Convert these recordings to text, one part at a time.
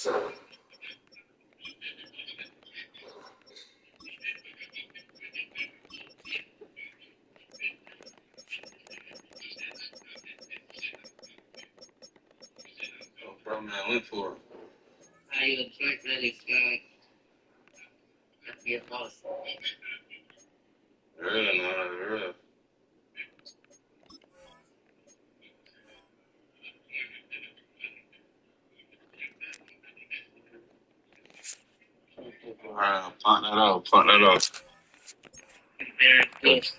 Bro, man, went for it. How you attract that guy? That's your boss. Really, man, really. Alright, punk that off, punk that off. Very close.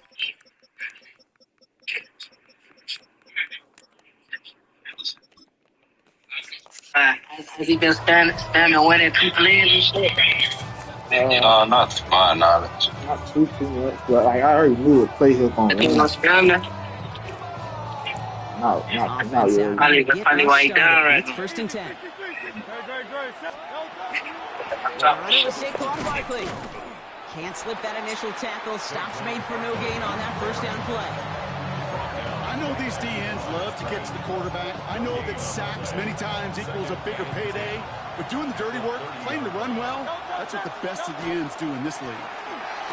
Has he been spamming winning people in and shit? Not to my knowledge. Not too much, but like I already knew what play he was gonna He run. was spamming. Not really. Probably why he down right It's now. 1st and 10. Running with Saquon Barkley. Can't slip that initial tackle. Stops made for no gain on that 1st down play. I know these DNs love to get to the quarterback. I know that sacks many times equals a bigger payday. But doing the dirty work, playing the run well, that's what the best of the ends do in this league.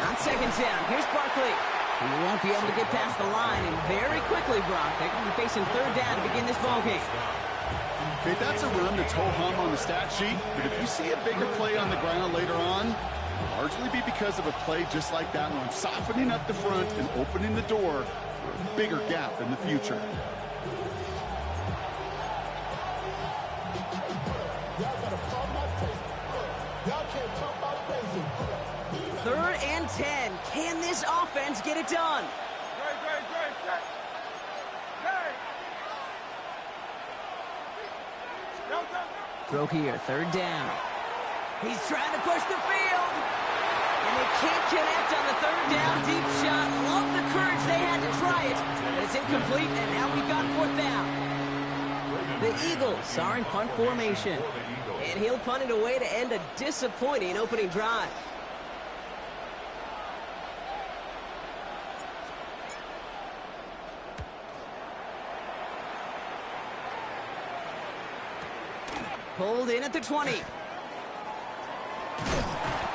On 2nd down, here's Barkley. He won't be able to get past the line, and very quickly, Brock, they're going to be facing 3rd down to begin this ballgame. Okay, that's a run that's ho-hum on the stat sheet, but if you see a bigger play on the ground later on, it'll largely be because of a play just like that one, softening up the front and opening the door for a bigger gap in the future. 3rd and 10. Can this offense get it done? Throw here, 3rd down. He's trying to push the field. And they can't connect on the 3rd down deep shot. Love the courage they had to try it. But it's incomplete, and now we've got 4th down. The Eagles are in punt formation. And he'll punt it away to end a disappointing opening drive. Pulled in at the 20.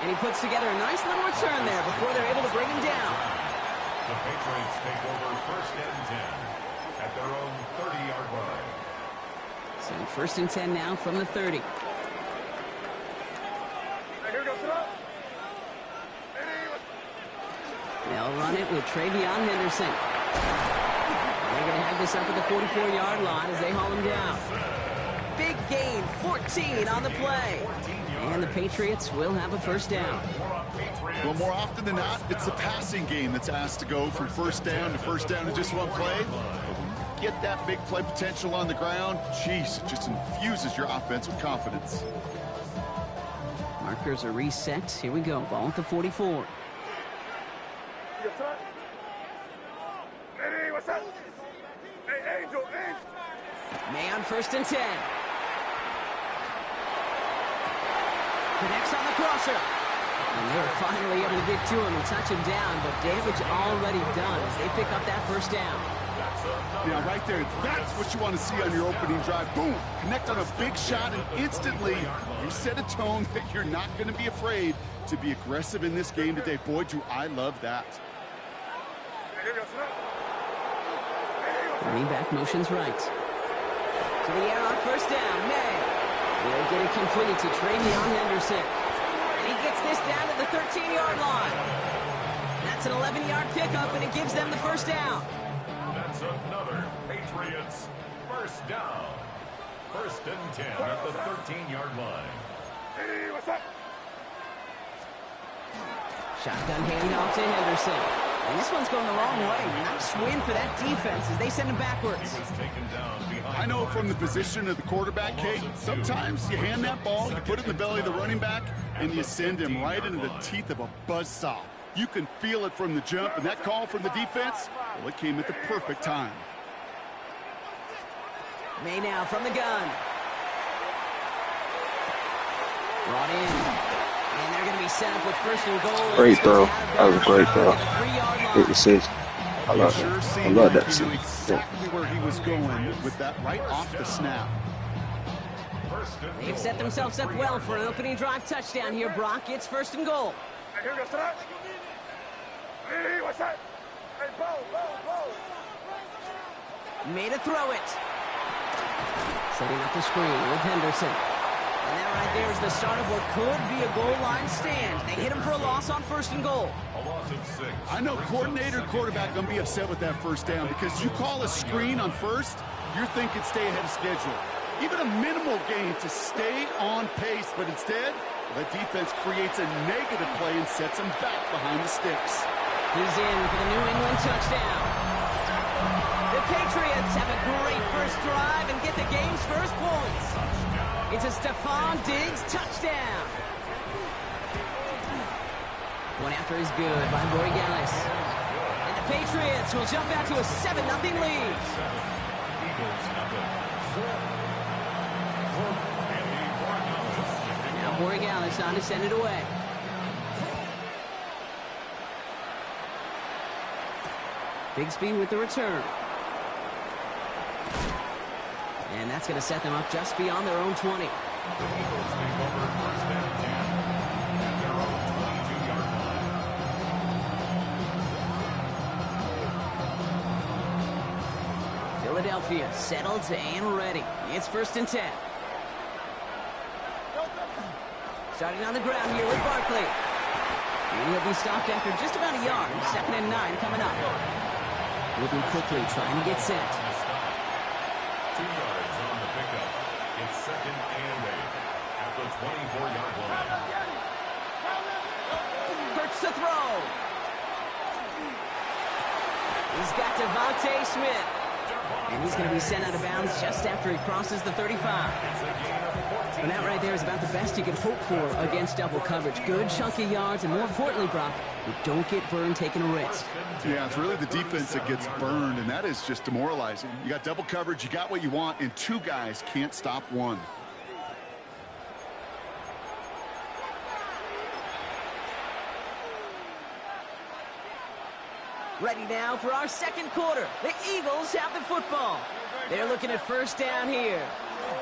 And he puts together a nice little return there before they're able to bring him down. The Patriots take over 1st and 10 at their own 30-yard line. So 1st and 10 now from the 30. They'll run it with Travion Henderson. They're going to have this up at the 44-yard line as they haul him down. Big gain, 14 on the play. And the Patriots will have a 1st down. Well, more often than not, it's the passing game that's asked to go from 1st down to 1st down in just one play. But when you get that big play potential on the ground, geez, it just infuses your offense with confidence. Markers are reset. Here we go. Ball at the 44. May on 1st and 10. Connects on the crosser. And they're finally able to get to him and touch him down, but damage already done as they pick up that 1st down. Now, right there, that's what you want to see on your opening drive. Boom! Connect on a big shot, and instantly you set a tone that you're not going to be afraid to be aggressive in this game today. Boy, do I love that. Running back motions right. To the air on 1st down, May. Will get it complete to Travion Henderson. And he gets this down to the 13-yard line. That's an 11-yard pickup, and it gives them the 1st down. That's another Patriots 1st down. 1st and 10 at the 13-yard line. Shotgun handoff to Henderson. And this one's going the wrong way. Nice win for that defense as they send him backwards. I know from the position of the quarterback, Kate, sometimes you hand that ball, you put it in the belly of the running back, and you send him right into the teeth of a buzzsaw. You can feel it from the jump, and that call from the defense, well, it came at the perfect time. May now from the gun. Brought in. And they're going to be set up with 1st and goal. Great throw. That was a great throw. 86. I love that. I love that. He knew exactly where he was going with that right off the snap. They've set themselves up well for an opening drive touchdown here, Brock. It's 1st and goal. Made a throw it. Setting up the screen with Henderson. And that right there is the start of what could be a goal line stand. They hit him for a loss on 1st and goal. A loss of 6. I know coordinator and quarterback going to be upset with that first down because you call a screen on first, you're thinking stay ahead of schedule. Even a minimal gain to stay on pace, but instead, the defense creates a negative play and sets them back behind the sticks. He's in for the New England touchdown. The Patriots have a great first drive and get the game's first points. It's a Stephon Diggs touchdown. One after is good by Borregales. And the Patriots will jump out to a 7-0 lead. Now Borregales on to send it away. Bigsby with the return. And that's going to set them up just beyond their own 20. Philadelphia settled and ready. It's 1st and 10. Starting on the ground here with Barkley. And he'll be stopped after just about a yard. 2nd and 9 coming up. Moving quickly, trying to get set. 2 yards on the pickup. It's 2nd and 8 at the 24-yard line. Hurts to throw. He's got Devontae Smith. And he's going to be sent out of bounds just after he crosses the 35. And that right there is about the best you can hope for against double coverage. Good chunky yards, and more importantly, Brock, you don't get burned taking a risk. Yeah, it's really the defense that gets burned, and that is just demoralizing. You got double coverage, you got what you want, and 2 guys can't stop one. Ready now for our 2nd quarter. The Eagles have the football. They're looking at 1st down here.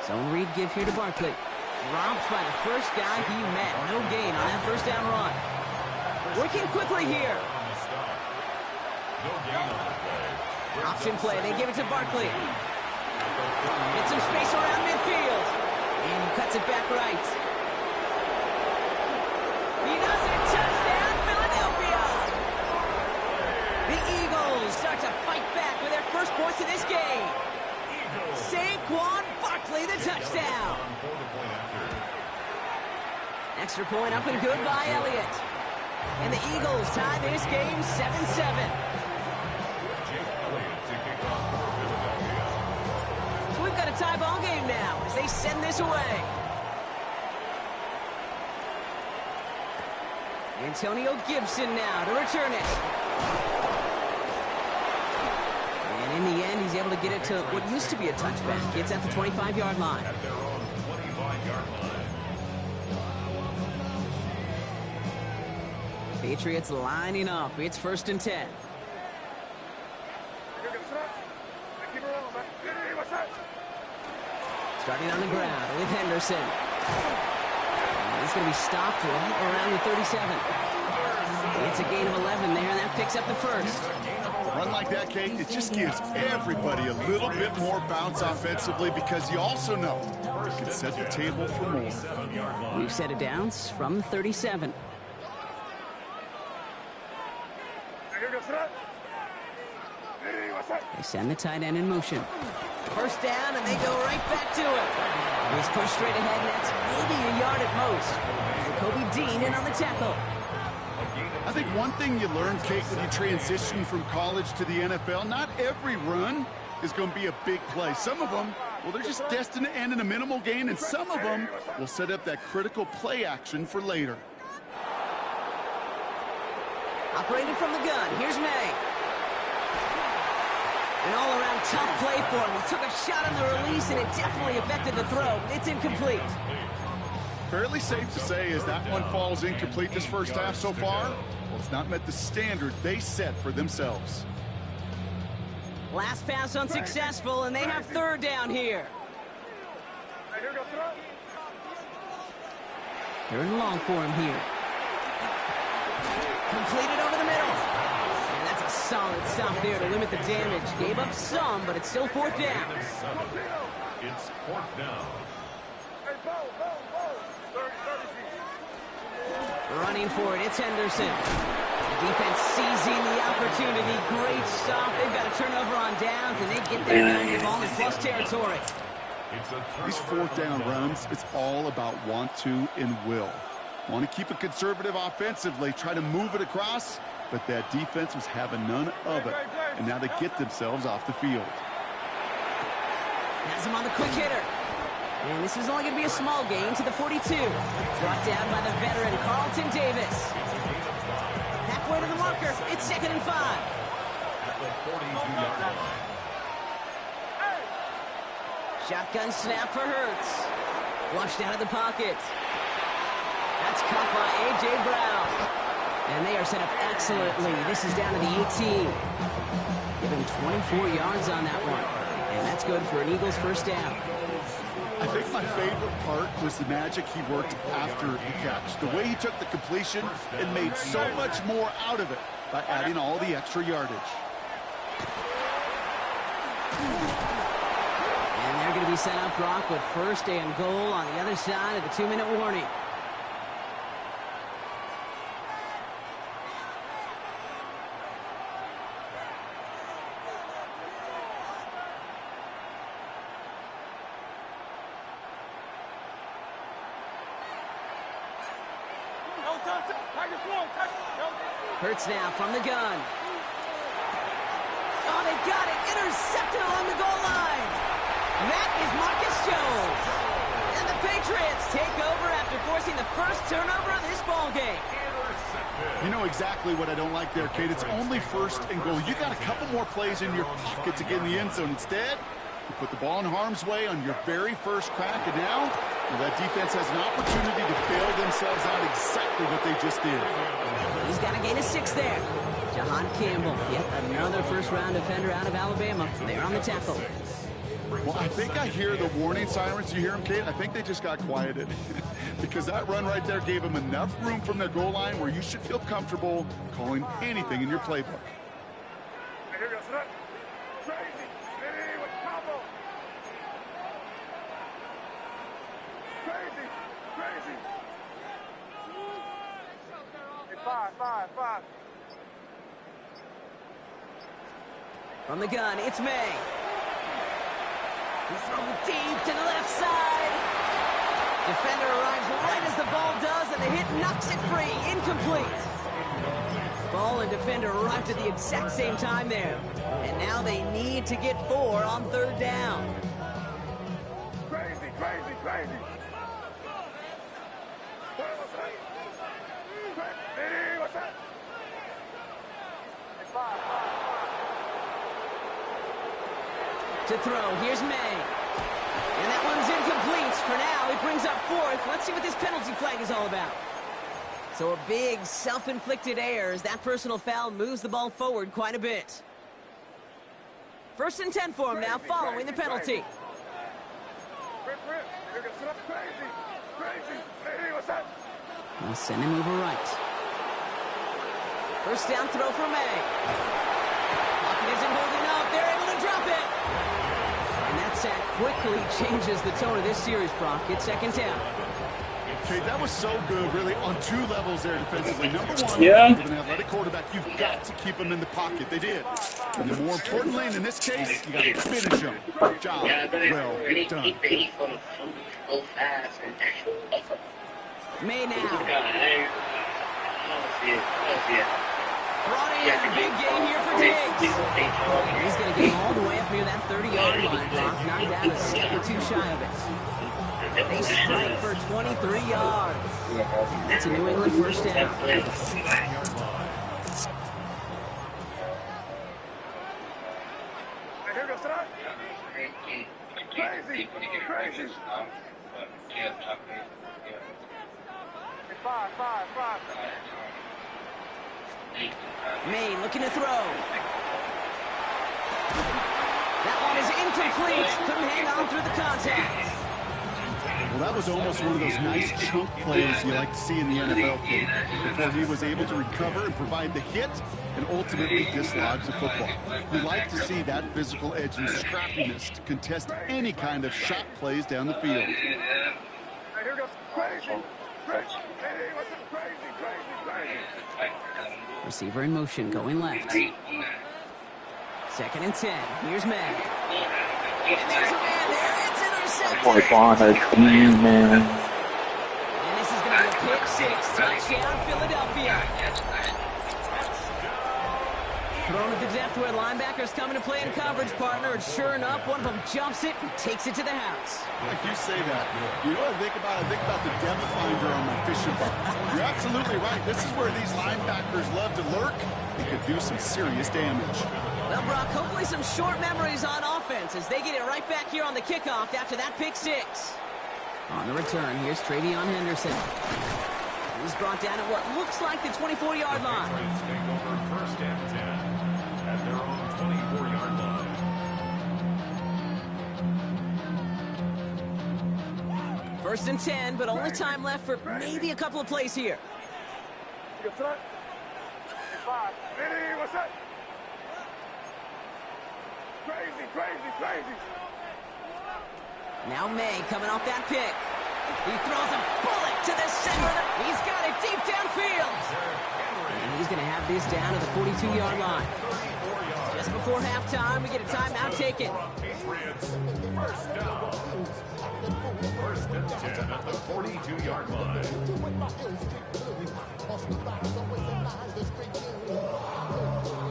Zone read give here to Barkley. Dropped by the first guy he met. No gain on that 1st down run. Working quickly here. Option play. They give it to Barkley. Get some space around midfield. And he cuts it back right. He does it. Touchdown, Philadelphia. The Eagles start to fight back with their first points of this game. Saquon Barkley, the touchdown. Extra point up and good by Elliott. And the Eagles tie this game 7-7. So we've got a tie ball game now as they send this away. Antonio Gibson now to return it. And in the end, he's able to get it to what used to be a touchback. It's at the 25-yard line. At their own 25-yard line. Patriots lining up. It's 1st and 10. Starting on the ground with Henderson. And he's going to be stopped right around the 37. It's a gain of 11 there, and that picks up the 1st. A run like that, Kate, it just gives everybody a little bit more bounce offensively because you also know you can set the table for more. We've set it down from the 37. They send the tight end in motion. 1st down, and they go right back to it. He's pushed straight ahead, and that's maybe a yard at most. And Kobe Dean in on the tackle. I think one thing you learn, Kate, when you transition from college to the NFL, not every run is going to be a big play. Some of them, well, they're just destined to end in a minimal gain, and some of them will set up that critical play action for later. Operated from the gun. Here's May. An all-around tough play for him. He took a shot on the release, and it definitely affected the throw. It's incomplete. Fairly safe to say as that one falls incomplete this first half so far, well, it's not met the standard they set for themselves. Last pass unsuccessful, and they have 3rd down here. They're in long for him here. Completed over the middle. And that's a solid stop there to limit the damage. Gave up some, but it's still fourth down. It's fourth down. Running for it, it's Henderson. The defense seizing the opportunity. Great stop. They've got a turnover on downs, and they get their ball in plus territory. These fourth down runs, it's all about want to and will. Want to keep it conservative offensively, try to move it across, but that defense was having none of it. And now they get themselves off the field. Has him on the quick hitter. And this is only going to be a small gain to the 42. Brought down by the veteran, Carlton Davis. Halfway to the marker, it's 2nd and 5. At the 42-yard line. Shotgun snap for Hurts. Flushed out of the pocket. That's caught by A.J. Brown. And they are set up excellently. This is down to the 18. Give him 24 yards on that one. And that's good for an Eagles first down. I think my favorite part was the magic he worked after the catch. The way he took the completion and made so much more out of it by adding all the extra yardage. And they're going to be set up, Brock, with first and goal on the other side of the 2-minute warning. Hurts now from the gun. Oh, they got it. Intercepted along the goal line. That is Marcus Jones. And the Patriots take over after forcing the first turnover of this ball game. You know exactly what I don't like there, Kate. It's only first and goal. You got a couple more plays in your pocket to get in the end zone. Instead, you put the ball in harm's way on your very first crack, and now that defense has an opportunity to bail themselves out exactly what they just did. He's got a gain of 6 there. Jahan Campbell, yet another first-round defender out of Alabama. They're on the tackle. Well, I think I hear the warning sirens. You hear them, Kate? I think they just got quieted. Because that run right there gave them enough room from their goal line where you should feel comfortable calling anything in your playbook. Five. From the gun, it's May. He throws deep to the left side. Defender arrives right as the ball does, and the hit knocks it free. Incomplete. Ball and defender arrived at the exact same time there. And now they need to get 4 on 3rd down. Crazy. What's that? To throw, here's May. And that one's incomplete. For now, it brings up 4th. Let's see what this penalty flag is all about. So a big self-inflicted error as that personal foul moves the ball forward quite a bit. 1st and 10 for him now, following the penalty. They'll send him over right. First down throw for May. Pocket isn't holding up. They're able to drop it. And that sack quickly changes the tone of this series, Brock. It's 2nd down. Okay, that was so good, really, on 2 levels there defensively. Number one, with an athletic quarterback, you've got to keep him in the pocket. They did. And then more importantly, in this case, you got to finish him. Job well done. May now. Brought in, big gain here for Diggs. He's going to get all the way up near that 30-yard line, Brock. Knocked down a step or 2 shy of it. They strike for 23 yards. That's a New England first down. Crazy. Five. May looking to throw. That one is incomplete. Couldn't hang on through the contact. that was almost one of those nice chunk plays you like to see in the NFL, Kate, before he was able to recover and provide the hit and ultimately dislodge the football. You like to see that physical edge and scrappiness to contest any kind of shot plays down the field. Hey, here goes crazy. Crazy. Hey, what's up? Crazy, crazy, crazy. Receiver in motion, going left. 2nd and 10. Here's May. And there's a man there. It's intercepted. Boy, Vaughn has clean, man. And this is going to be a pick 6. Touchdown, Philadelphia. Thrown at the depth where linebackers come into play in coverage, partner. And sure enough, one of them jumps it and takes it to the house. Like you say that, you know what I think about? I think about the depth finder on my fishing boat. You're absolutely right. This is where these linebackers love to lurk. They could do some serious damage. Well, Brock, hopefully some short memories on offense as they get it right back here on the kickoff after that pick 6. On the return, here's Travion Henderson. He's brought down at what looks like the 24-yard line. Take over 1st and 10 at their own 24-yard line. 1st and 10, but only time left for maybe a couple of plays here. You got that? Hey, 5. Hey, what's up? Crazy, crazy, crazy. Now May coming off that pick. He throws a bullet to the center. He's got it deep downfield. And he's going to have this down to the 42-yard line. Just before halftime, we get a timeout taken. Patriots, 1st down. 1st and 10 at the 42-yard line.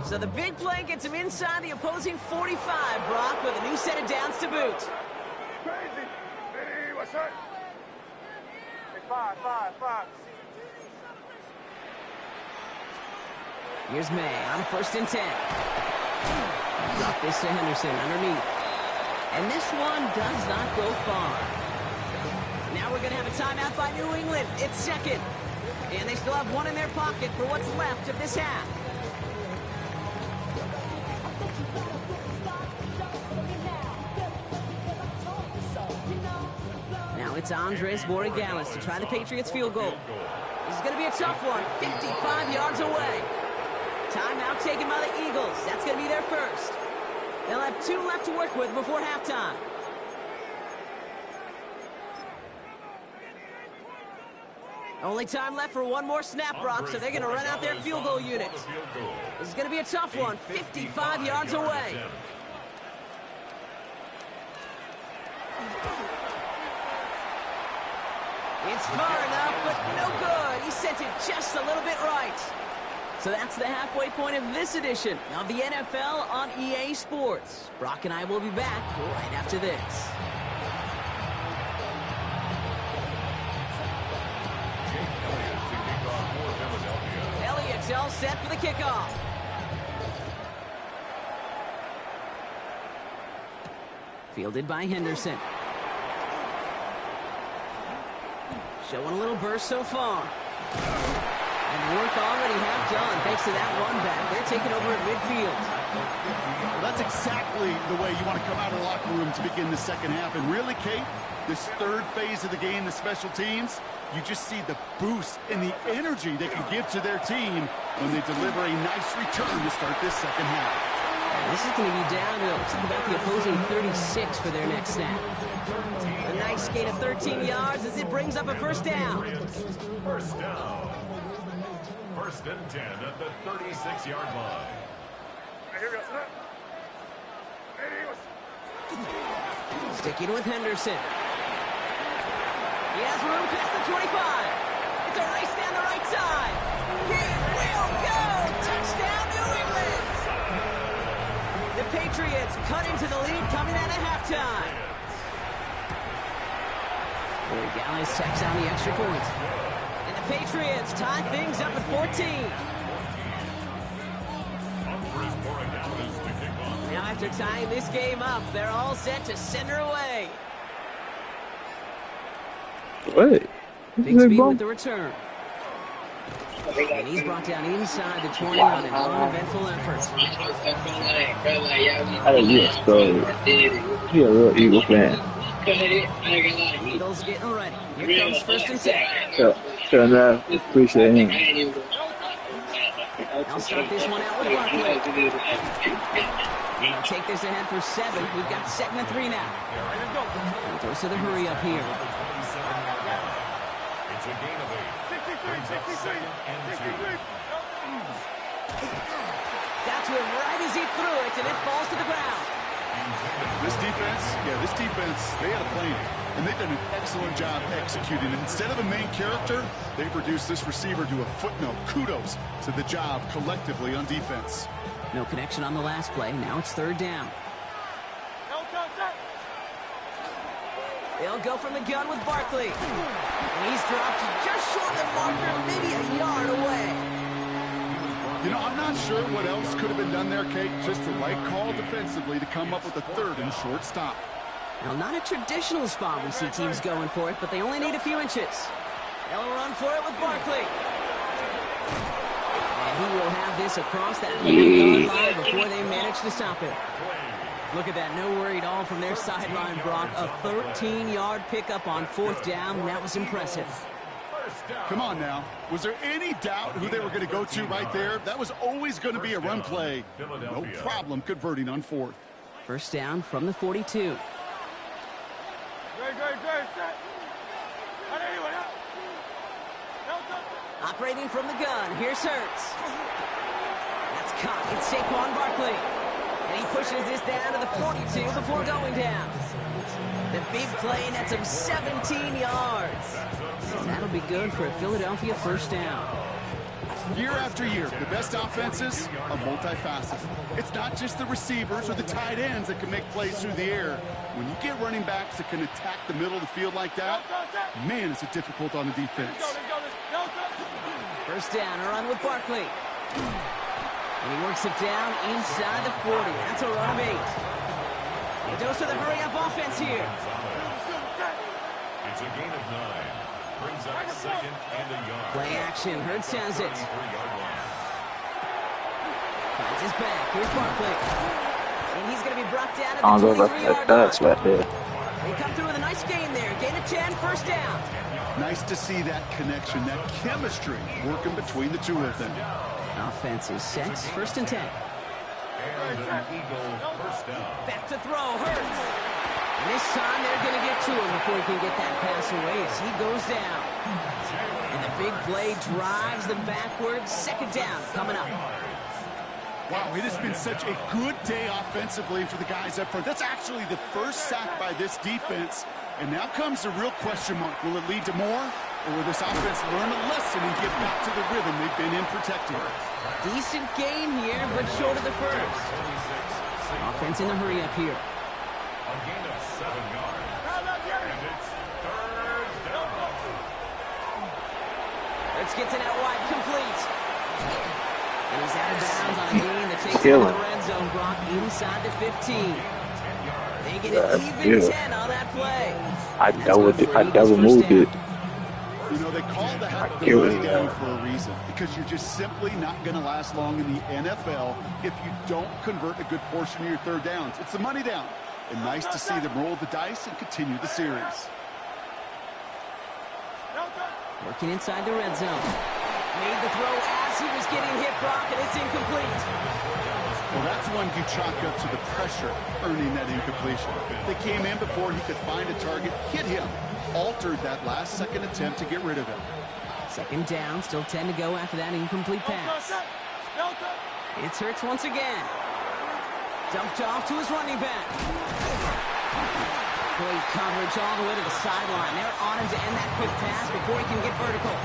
So the big play gets him inside the opposing 45, Brock, with a new set of downs to boot. Crazy. Hey, what's up? Hey, 5, 5, 5. Here's May on 1st and 10. Drop this to Henderson underneath. And this one does not go far. Now we're going to have a timeout by New England. It's 2nd. And they still have one in their pocket for what's left of this half. Now it's Andres Borregales to try the Patriots field goal. This is going to be a tough one, 55 yards away. Timeout taken by the Eagles. That's going to be their first. They'll have 2 left to work with before halftime. Only time left for one more snap, Brock, so they're going to run out their field goal unit. This is going to be a tough one, 55 yards away. It's far enough, but no good. He sent it just a little bit right. So that's the halfway point of this edition of the NFL on EA Sports. Brock and I will be back right after this. Elliott's all set for the kickoff. Fielded by Henderson. Showing a little burst so far. And work already half done thanks to that run back. They're taking over at midfield. Well, that's exactly the way you want to come out of the locker room to begin the second half. And really, Kate, this 3rd phase of the game, the special teams, you just see the boost and the energy they can give to their team when they deliver a nice return to start this second half. This is going to be down to about the opposing 36 for their next snap. A nice gain of 13 yards as it brings up a 1st down. 1st down. 1st and 10 at the 36-yard line. Hey, here goes that. Hey, what's Sticking with Henderson. He has room past the 25. It's a race down the right side. He will go. Touchdown, New England. The Patriots cut into the lead coming out of halftime. Borregales checks on the extra point. And the Patriots tie things up at 14. Now after tying this game up, they're all set to send her away. Wait. Bigsby with the return. And he's brought down inside the 20 on an uneventful effort. Hey, yes, so you're a real Eagle fan. Eagles getting ready. Here comes 1st and 10. Tell that. Appreciate him. They'll start this one out with Barkley. And they'll take this ahead for 7. We've got 2nd and 3 now. And goes to the hurry up here. It's a gain of 8. Brings up 2nd and 2. Got to it right as he threw it, and it falls to the ground. This defense, they had a plan, and they've done an excellent job executing it. Instead of a main character, they've reduced this receiver to a footnote. Kudos to the job collectively on defense. No connection on the last play. Now it's 3rd down. They'll go from the gun with Barkley. And he's dropped just short of the marker, maybe a yard away. You know, I'm not sure what else could have been done there, Kate. Just the right call defensively to come up with a 3rd and short stop. Now, not a traditional spot we see teams going for it, but they only need a few inches. They'll run for it with Barkley. And he will have this across that 100-yard line before they manage to stop it. Look at that, no worry at all from their sideline, Brock. A 13-yard pickup on 4th down. That was impressive. Come on now. Was there any doubt who they were going to go to right there? That was always going to be a run play. No problem converting on 4th. 1st down from the 42. Operating from the gun, here's Hurts. That's caught. It's Saquon Barkley. And he pushes this down to the 42 before going down. The big play nets him 17 yards. And that'll be good for a Philadelphia 1st down. Year after year, the best offenses are multifaceted. It's not just the receivers or the tight ends that can make plays through the air. When you get running backs that can attack the middle of the field like that, man, is it difficult on the defense. 1st down, a run with Barkley. And he works it down inside the 40. That's a run of 8. He goes to the hurry-up offense here. It's a gain of 9. Brings up 2nd and a yard. Play action. Hurts has it. Finds his back. Here's Barkley. And he's going to be brought down at the 23-yard line. Right there. They come through with a nice gain there. Gain of 10, 1st down. Nice to see that connection, that chemistry working between the two of them. Offense is set. 1st and 10. And an Eagle 1st down. Back to throw. Hurts. And this time they're going to get to him before he can get that pass away as he goes down. And the big play drives them backwards. 2nd down coming up. Wow, it has been such a good day offensively for the guys up front. That's actually the 1st sack by this defense. And now comes the real question mark. Will it lead to more? Or will this offense learn a lesson and get back to the rhythm they've been in protecting? Decent gain here, but short of the 1st. Offense in the hurry up here. A gain of 7 yards. And it's 3rd down. Hurts gets it out wide, complete. And he's out of bounds on a gain that takes him to the red zone, Brock, inside the 15. They get an even 10 on that play. I double moved it. You know, they call that the money down for a reason, because you're just simply not going to last long in the NFL if you don't convert a good portion of your 3rd downs. It's the money down. And nice to see them roll the dice and continue the series. Working inside the red zone. Made the throw as he was getting hit, Brock, and it's incomplete. Well, that's one you chalk up to the pressure earning that incompletion. They came in before he could find a target, hit him, altered that last-second attempt to get rid of him. 2nd down, still 10 to go after that incomplete pass. It's Hurts once again. Dumped off to his running back. Great coverage all the way to the sideline. They're on him to end that quick pass before he can get vertical.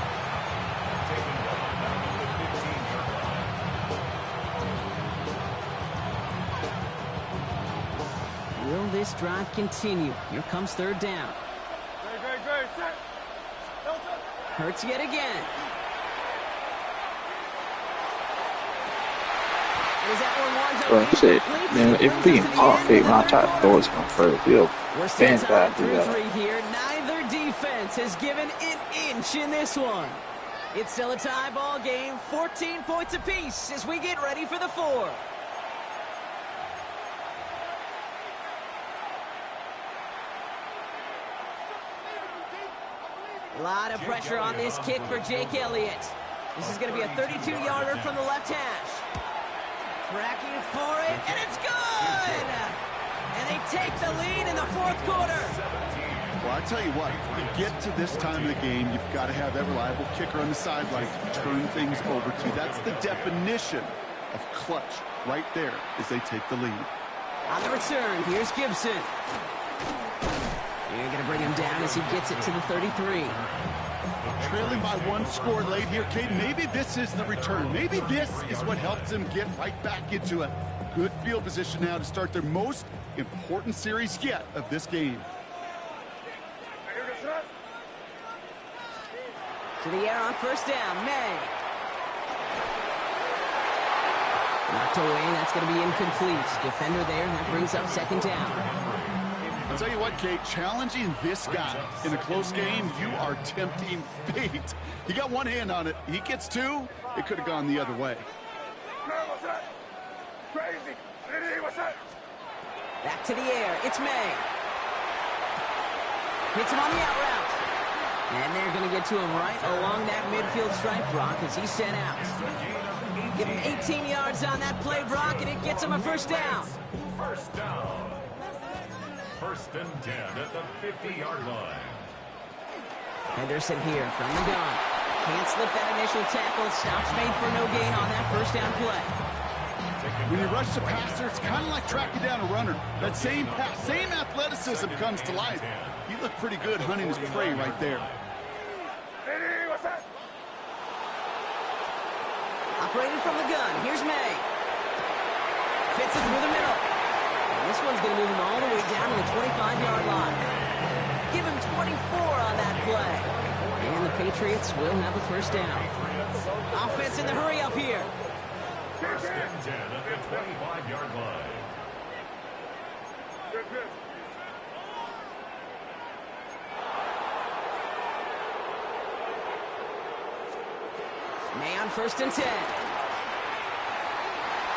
Will this drive continue? Here comes 3rd down. Hurts yet again. Well, I said, man, if we can pop fake when I try to throw it from first field, We're still fans tied got to do that. 3-3 here. Neither defense has given an inch in this one. It's still a tie ball game, 14 points apiece as we get ready for the 4. A lot of pressure on this kick for Jake Elliott. This is going to be a 32-yarder from the left hash. Tracking for it, and it's good! And they take the lead in the fourth quarter. Well, I tell you what, you get to this time of the game, you've got to have that reliable kicker on the sideline to turn things over to. That's the definition of clutch right there as they take the lead. On the return, here's Gibson. You're going to bring him down as he gets it to the 33. Trailing by one score late here, Kate. Maybe this is the return. Maybe this is what helps them get right back into a good field position now to start their most important series yet of this game. To the air on first down, May. Knocked away, that's going to be incomplete. Defender there, and that brings up second down. I'll tell you what, Kate, challenging this guy in a close game, you are tempting fate. He got one hand on it. He gets two. It could have gone the other way. Back to the air. It's May. Hits him on the out route. And they're going to get to him right along that midfield stripe, Brock, as he's sent out. Give him 18 yards on that play, Brock, and it gets him a first down. First down. First and 10 at the 50-yard line. Henderson here from the gun. Can't slip that initial tackle. Stops made for no gain on that first down play. When you rush the passer, it's kind of like tracking down a runner. That same pass, same athleticism comes to life. He looked pretty good hunting his prey right there. Operating from the gun. Here's May. Fits it through the middle. This one's going to move him all the way down to the 25-yard line. Give him 24 on that play. And the Patriots will have a first down. Offense in the hurry up here. First and 10 at the 25-yard line. May on first and 10.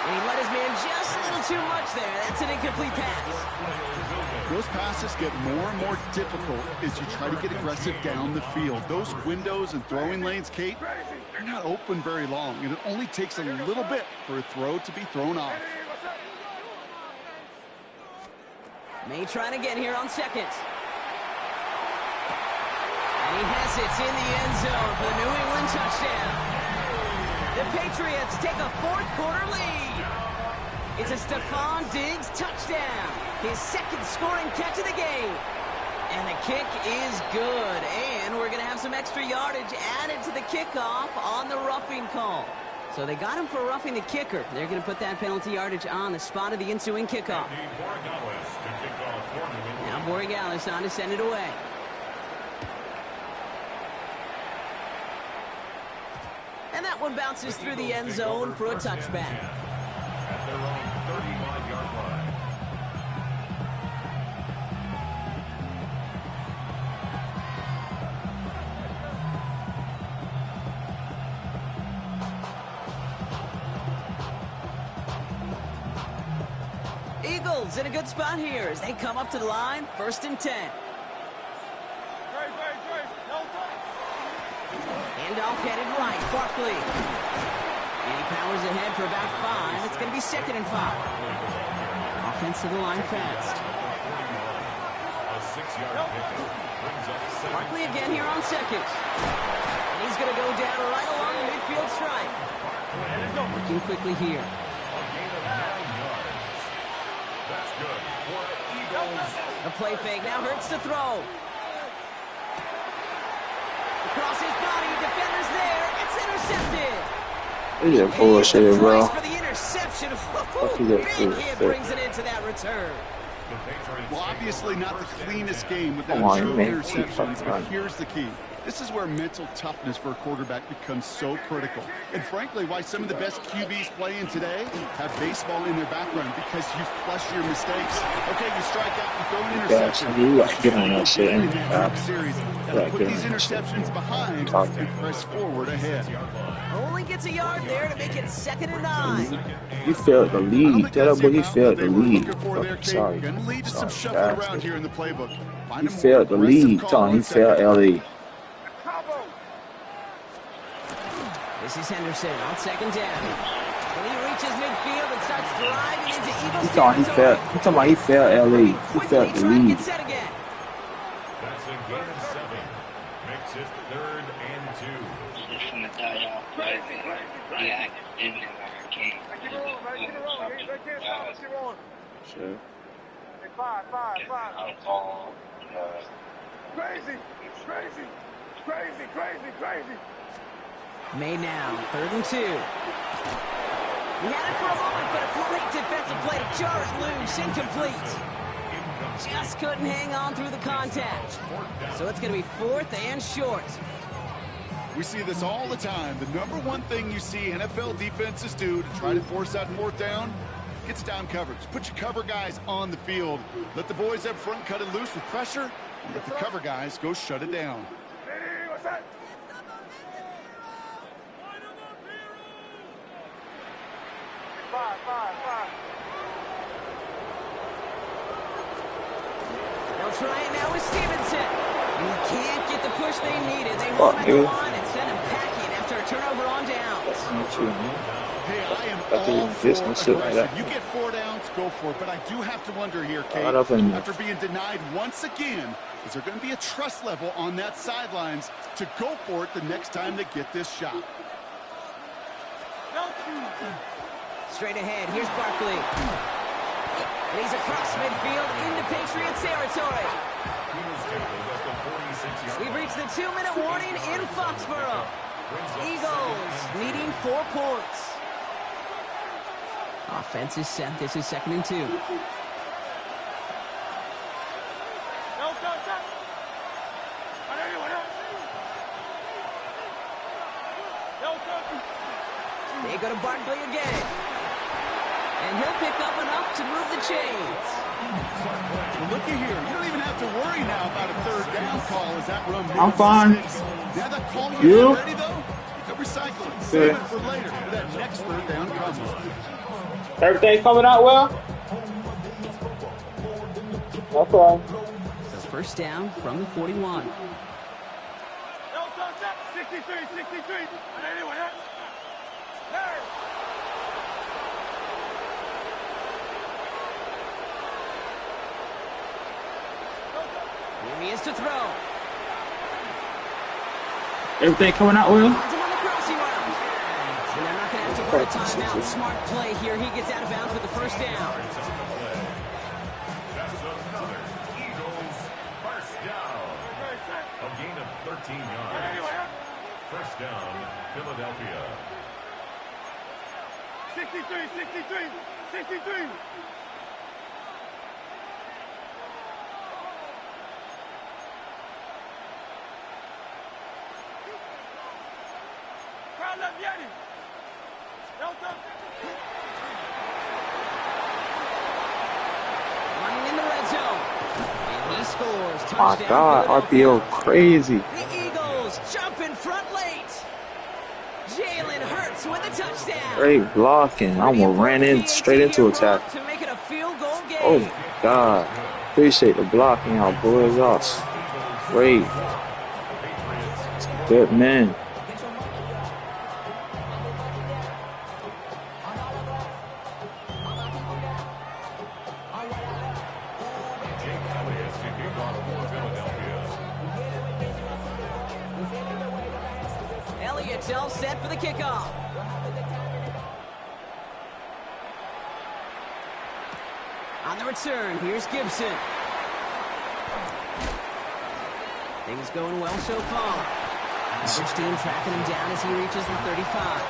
And he let his man just a little too much there. That's an incomplete pass. Those passes get more and more difficult as you try to get aggressive down the field. Those windows and throwing lanes, Kate, they're not open very long, and it only takes a little bit for a throw to be thrown off. May trying again here on second. And he has it in the end zone for the New England touchdown. The Patriots take a fourth quarter lead. It's a Stephon Diggs touchdown. His second scoring catch of the game. And the kick is good. And we're going to have some extra yardage added to the kickoff on the roughing call. So they got him for roughing the kicker. They're going to put that penalty yardage on the spot of the ensuing kickoff. Now Borregales on to send it away. And that one bounces through the end zone for a touchback. At their own 35-yard line. Eagles in a good spot here as they come up to the line, first and 10. Handoff headed right, Barkley. And he powers ahead for about 5. It's going to be second and 5. Offense to the line fast. A 6-yard pickup brings up second. Barkley again here on second. And he's going to go down right along the midfield stripe. Working quickly here. A gain of 9 yards. That's good for Eagles. A play fake now hurts to throw. Across his body, defenders there. It's intercepted. Yeah, bullshit, bro. For the interception. Big hit brings it into that return. Well, obviously not the cleanest game without Come on, true man. interceptions, but here's the key. This is where mental toughness for a quarterback becomes so critical. And frankly, why some of the best QBs playing today have baseball in their background, because you flush your mistakes. Okay, you strike out, you throw an interception. You got to get on that shit. In that series, gotta put these interceptions behind and press forward ahead. Only gets a yard there to make it second and 9. He failed the lead. Tell that boy he failed the lead. Sorry. Gonna lead to some shuffling around here in the playbook. He failed the lead, Tony. He failed LA. This is Henderson on second down. When he reaches midfield and starts driving into Eagles He talking about he fell LA. He felt the trying to lead. get set again. That's a gain of 7. Makes it 3rd and 2. Just gonna tell y'all private. Yeah, I didn't know where I came. Keep it rolling, man. Keep it rolling. They can't stop us. Keep rolling. Sure. Hey, five. Alcohol. Crazy. Made now, 3rd and 2. He had it for a moment, but a great defensive play to jar it loose, incomplete. Just couldn't hang on through the contact. So it's going to be 4th and short. We see this all the time. The number one thing you see NFL defenses do to try to force that 4th down, gets down coverage. Put your cover guys on the field. Let the boys up front cut it loose with pressure, and let the cover guys go shut it down. Hey, what's that? Five. They'll try it now with Stevenson. And he can't get the push they needed. They hold him at the line and send him packing after a turnover on downs. Hey, I am That's all even for business shit like aggression. that. You get 4 downs, go for it. But I do have to wonder here, Kate, I don't think- after being denied once again, is there going to be a trust level on that sidelines to go for it the next time they get this shot? Straight ahead, here's Barkley. And he's across midfield into Patriots territory. We've reached the 2-minute warning in Foxborough. Eagles needing 4 points. Offense is set. This is 2nd and 2. They go to Barkley again. And he'll pick up enough to move the chains. Well, looky here. You don't even have to worry now about a 3rd down call as that run moves. I'm fine. Now that call You? you're ready, though, you can recycle it. Save it for later for that next 3rd down comes. Everything coming out well? Okay. So 1st down from the 41. 63. Here he is to throw. Everything coming out well? Finds him on the crossing route. And they're not going to have to put a timeout. Smart play here. He gets out of bounds with the 1st down. That's another Eagles 1st down. A gain of 13 yards. 1st down, Philadelphia. 63. Running in the red zone. And he scores. My Touchdown, God, Philadelphia. RPO crazy. The Eagles jump in front late. Jalen Hurts with a touchdown. Great blocking. I almost ran in straight into a tackle. To make it a field goal game. Oh, God. Appreciate the blocking, y'all boys. Y'all great. Good man. Elliott's all set for the kickoff. On the return, here's Gibson. Things going well so far. Average team tracking him down as he reaches the 35.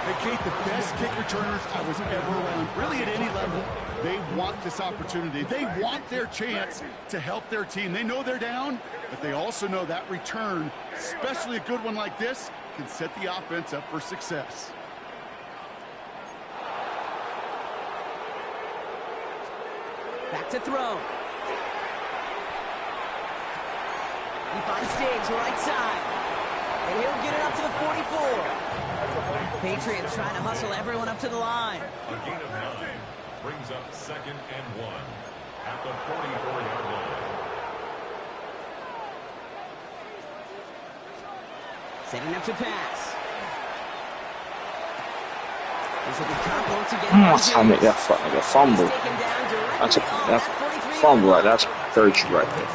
Hey, Kate, the best kick returners I was ever around, really at any level, they want this opportunity. They want their chance to help their team. They know they're down, but they also know that return, especially a good one like this, can set the offense up for success. Back to throw. He finds Diggs right side. And he'll get it up to the 44. Patriots trying to hustle everyone up to the line. A gain of 9 brings up 2nd and 1 at the 44-yard line. Setting up to pass. That's how I make that fumble. That fumble, right? That's virtue right there.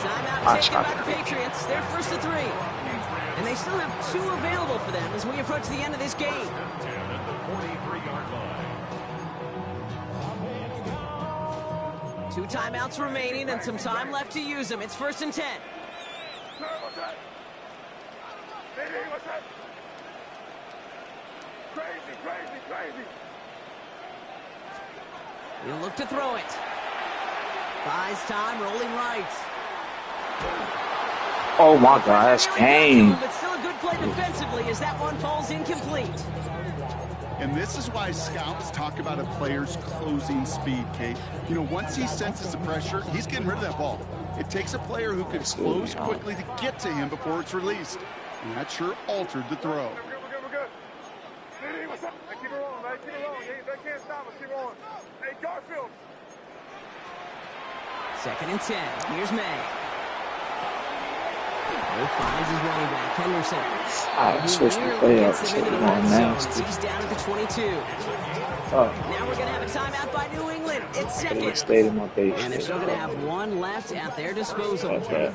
I shot it. Patriots, they're first to 3. And they still have 2 available for them as we approach the end of this game. 2 timeouts remaining and some time left to use them. It's 1st and 10. What's that? Hey, what's that? Crazy. He'll look to throw it. Buys time, rolling right. Oh my God, that's game. But still a good play defensively as that one falls incomplete. And this is why scouts talk about a player's closing speed, Kate. You know, once he senses the pressure, he's getting rid of that ball. It takes a player who can close quickly to get to him before it's released. And that sure altered the throw. We're good. Hey, what's up? Hey, keep it rolling, man. Keep it rolling. They can't stop us. Keep rolling. Hey, Garfield. 2nd and 10. Here's May. He finds his running back, Henderson. I switched the play up instead of going nasty. He's down at the 22. Oh. Now we're going to have a timeout by New England. It's I could have 2nd. stayed in my base. And they're still going to have 1 left at their disposal. Okay.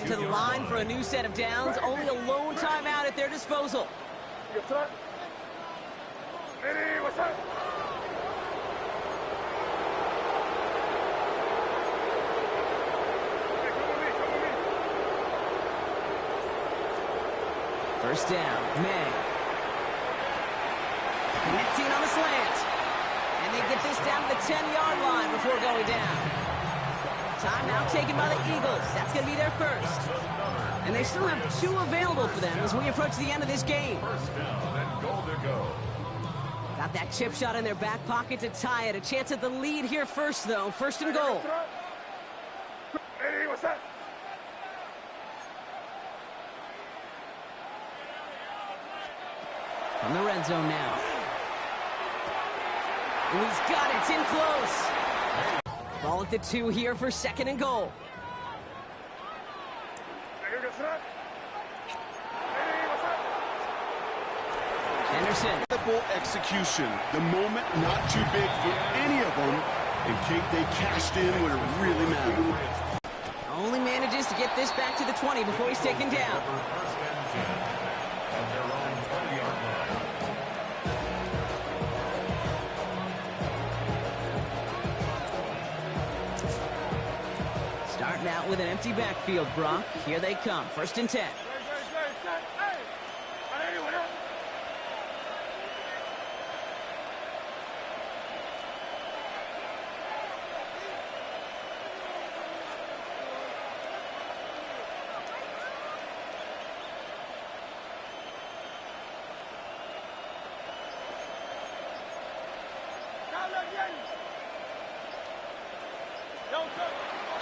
To the line for a new set of downs. Only a lone timeout at their disposal. What's up? Hey, what's up? First down, May. Connecting on the slant. And they get this down to the 10-yard line before going down. Time now taken by the Eagles. That's going to be their first. And they still have 2 available for them as we approach the end of this game. First down and goal to go. Got that chip shot in their back pocket to tie it. A chance at the lead here first, though. 1st and goal. Hey, what's that? From the red zone now. And he's got it. It's in close. Ball at the 2 here for 2nd and goal. Hey, what's up? Henderson. Incredible execution. The moment not too big for any of them. And Kate, they cashed in when it really mattered. Only manages to get this back to the 20 before he's taken down. Starting out with an empty backfield, Brock. Here they come. 1st and 10.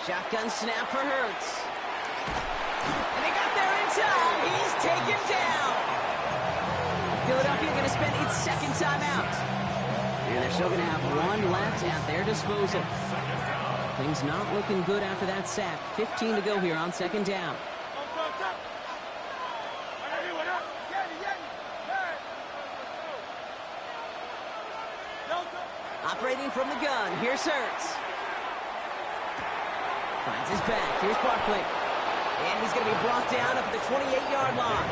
Shotgun snap for Hurts. And they got there in time. He's taken down. Philadelphia going to spend its 2nd timeout. And they're still going to have 1 left at their disposal. Things not looking good after that sack. 15 to go here on 2nd down. Operating from the gun. Here's Hurts. Finds his back. Here's Barkley. And he's going to be brought down up at the 28-yard line.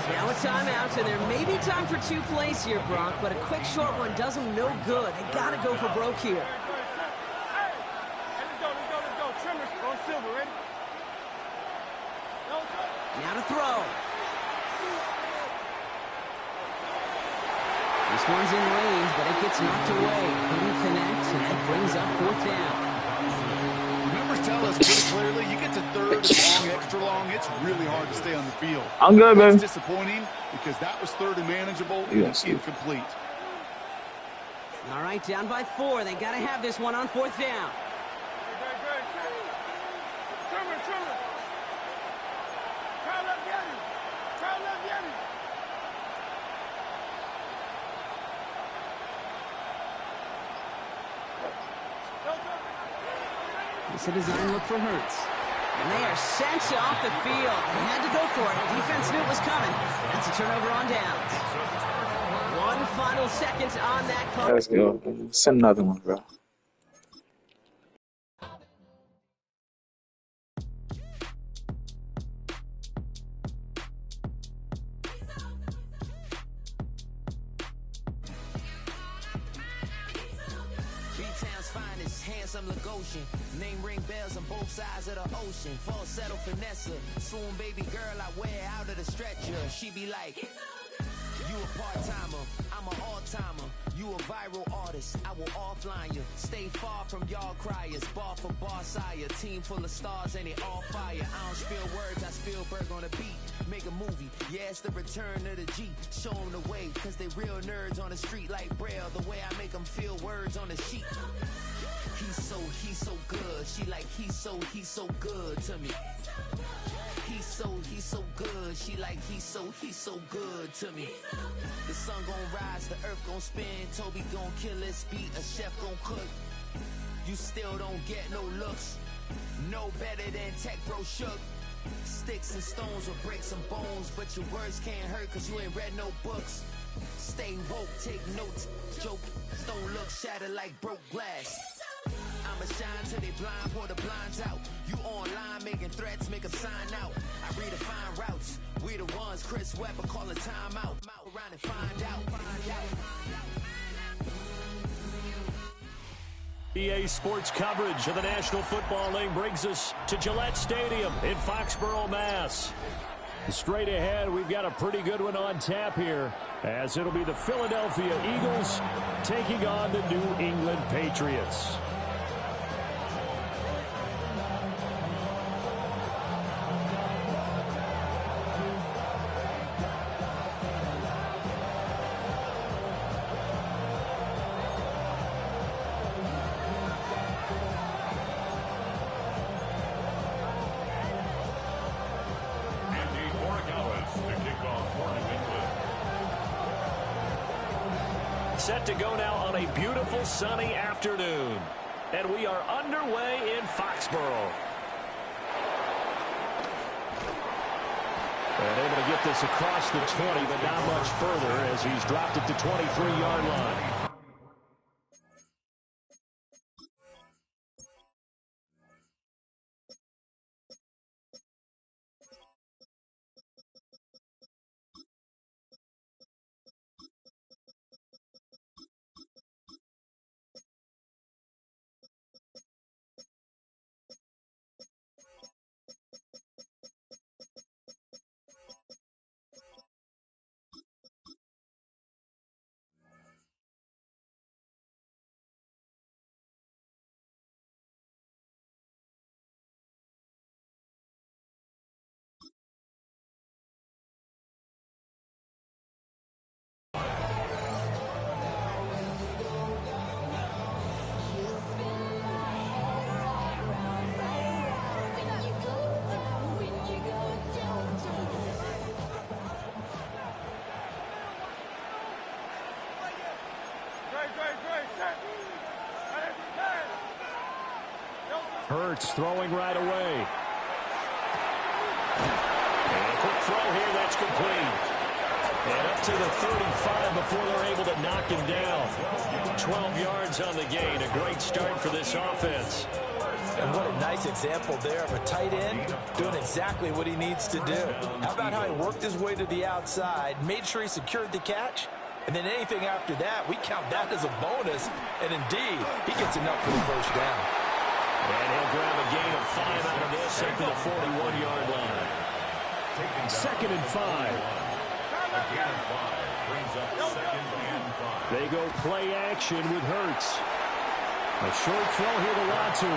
Now a timeout, and there may be time for 2 plays here, Brock, but a quick short one does them no good. They got to go for broke here. Hey, let's go. Trimmers on silver, ready? Now to throw. This one's in range, but it gets knocked away. Couldn't connect, and that brings up 4th down. Tell us pretty clearly, you get to 3rd and long, extra long, it's really hard to stay on the field. I'm good, man. It's disappointing because that was 3rd and manageable, incomplete. All right, down by 4. They got to have this one on 4th down. Trimmer. Crowd left Yanni. It's a design look for Hurts. And they are sent off the field. They had to go for it. Defense knew it was coming. That's a turnover on downs. 1 final seconds on that clock. Let's go. Send another one, bro. Handsome Lagosian, name ring bells on both sides of the ocean. Falsetto Vanessa, swoon baby girl I wear out of the stretcher. She be like, you a part-timer, I'm an all-timer. You a viral artist, I will offline you. Stay far from y'all criers, bar for bar sire. Team full of stars and they all fire. I don't spill words, I Spielberg on a beat. Make a movie, yeah, it's the return of the G. Show them the way, cause they real nerds on the street like Braille. The way I make them feel words on the sheet. He's so good. She like, he's so good to me. He's so good. She like, he's so good to me. The sun gon' rise, the earth gon' spin. Toby gon' kill this beat, a chef gon' cook. You still don't get no looks. No better than Tech Bro Shook. Sticks and stones will break some bones, but your words can't hurt cause you ain't read no books. Stay woke, take notes, joke. Don't look shattered like broke glass. I'ma shine till they blind, pour the blinds out. You online making threats, make them sign out. I redefine routes. We the ones Chris Webber calling time out. Around and find out. EA Sports coverage of the National Football League brings us to Gillette Stadium in Foxborough, Mass. Straight ahead, we've got a pretty good one on tap here, as it'll be the Philadelphia Eagles taking on the New England Patriots. Set to go now on a beautiful sunny afternoon. And we are underway in Foxborough. And able to get this across the 20, but not much further as he's dropped it to 23-yard line. Hurts throwing right away. And a quick throw here, that's complete. And up to the 35 before they're able to knock him down. 12 yards on the gain. A great start for this offense. And what a nice example there of a tight end doing exactly what he needs to do. How about how he worked his way to the outside, made sure he secured the catch, and then anything after that, we count that as a bonus. And indeed, he gets enough for the first down. And he'll grab a gain of 5 out of this up to the 41-yard line. 2nd and 5. They go play action with Hurts. A short throw here to Latu.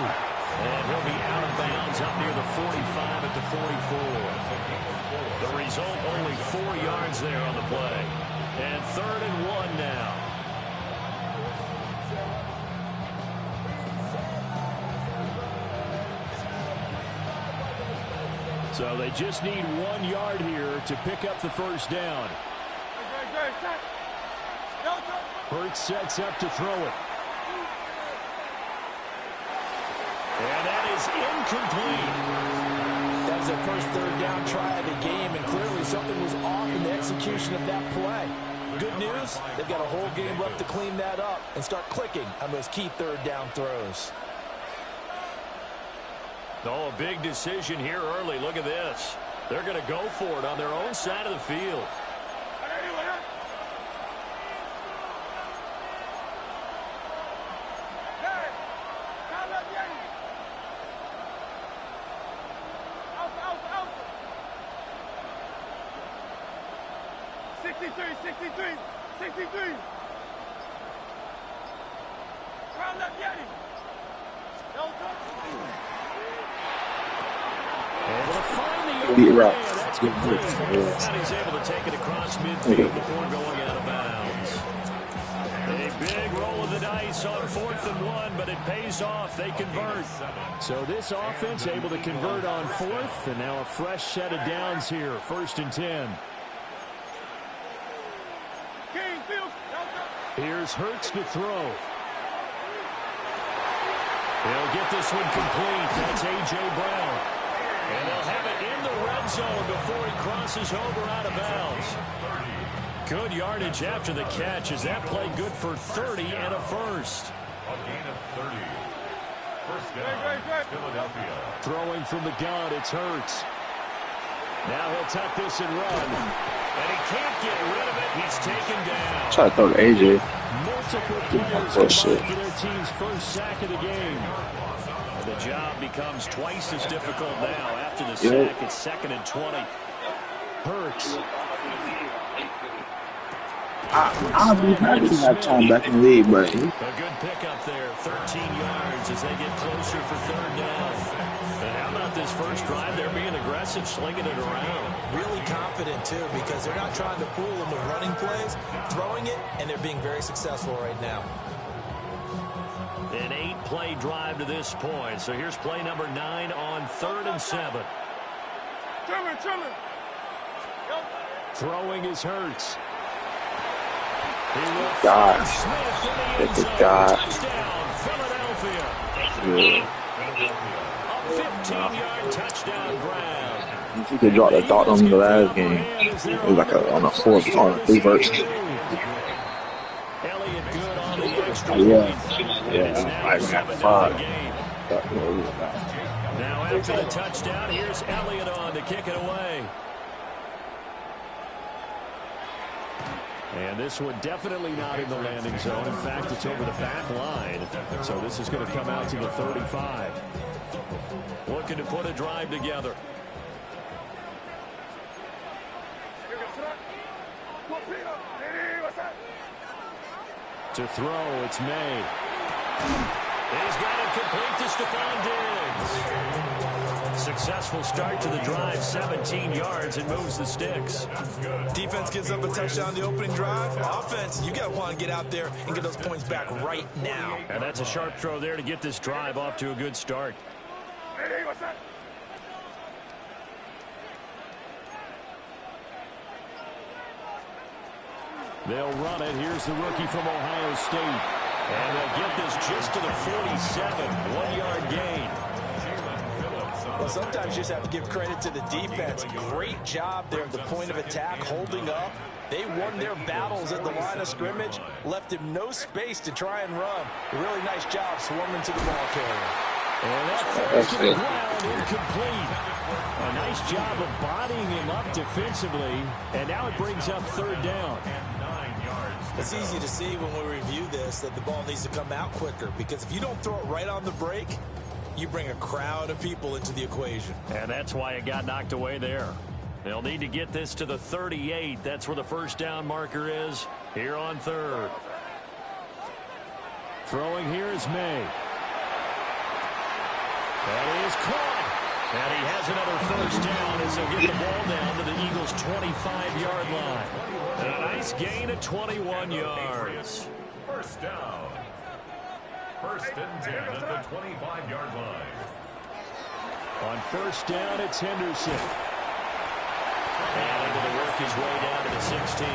And he'll be out of bounds up near the 45 at the 44. The result, only 4 yards there on the play. And 3rd and 1 now. So they just need 1 yard here to pick up the first down. Hurts sets up to throw it. And that is incomplete. That was their first 3rd down try of the game, and clearly something was off in the execution of that play. Good news, they've got a whole game left to clean that up and start clicking on those key third down throws. Oh, a big decision here early. Look at this. They're going to go for it on their own side of the field. 63. Round left, Yeti. Able to find the Beat open route. man. That's Good complete. hit. And he's able to take it across midfield before going out of bounds. A big roll of the dice on 4th and 1, but it pays off. They convert. So this offense able to convert on 4th, and now a fresh set of downs here. 1st and 10. Here's Hurts to throw. He'll get this one complete. That's A.J. Brown. And they'll have it in the red zone before he crosses over out of bounds. Good yardage after the catch. Is that play good for 30 and a first? A gain of 30. First down, Philadelphia. Throwing from the gun, it's Hurts. Now he'll tuck this and run. And he can't get rid of it. He's taken down. Try to throw to AJ. Multiple players combined for their team's first sack of the game. The job becomes twice as difficult now. After the sack, it's 2nd and 20. Hurts. I'll be happy to have Tom back in the league, but A good pickup there, 13 yards as they get closer for 3rd down. And how about this first drive? They're being aggressive, slinging it around. Really confident, too, because they're not trying to fool them with running plays, throwing it, and they're being very successful right now. An 8-play drive to this point. So here's play number 9 on 3rd and 7. Throwing is Hurts. God. It's a God. Touchdown, Philadelphia. A 15-yard touchdown grab. If you could drop that dot on the last game, it was like on a 3 verse. Elliott good on the extra Yeah, I got 5. Now after the touchdown, here's Elliott on to kick it away. And this one definitely not in the landing zone. In fact, it's over the back line. So this is going to come out to the 35. Looking to put a drive together. To throw, it's May. He's got it complete to Stephon Diggs. Successful start to the drive, 17 yards, and moves the sticks. Defense gives up a touchdown the opening drive. Offense, you got to want to get out there and get those points back right now. And that's a sharp throw there to get this drive off to a good start. They'll run it. Here's the rookie from Ohio State. And they'll get this just to the 47. 1-yard gain. Well, sometimes you just have to give credit to the defense. Great job there at the point of attack, holding up. They won their battles at the line of scrimmage, left him no space to try and run. A really nice job swarming to the ball carrier. And that falls to the ground, incomplete. A nice job of bodying him up defensively. And now it brings up 3rd down. It's easy to see when we review this that the ball needs to come out quicker, because if you don't throw it right on the break, you bring a crowd of people into the equation. And that's why it got knocked away there. They'll need to get this to the 38. That's where the first down marker is here on 3rd. Throwing here is May. That is caught. And he has another first down as they'll get the ball down to the Eagles' 25-yard line. And a nice gain of 21 yards. First down. 1st and 10 at the 25-yard line. On 1st down, it's Henderson. And able to work his way down to the 16.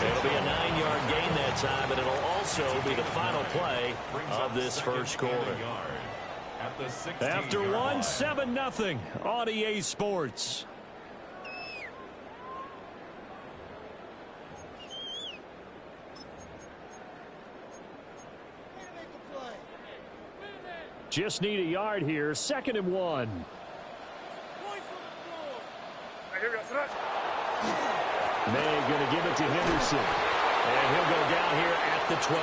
It'll be a 9-yard gain that time, but it'll also be the final play of this first quarter. After 7-0 on EA Sports. Just need a yard here. 2nd and 1. May going to give it to Henderson. And he'll go down here at the 12.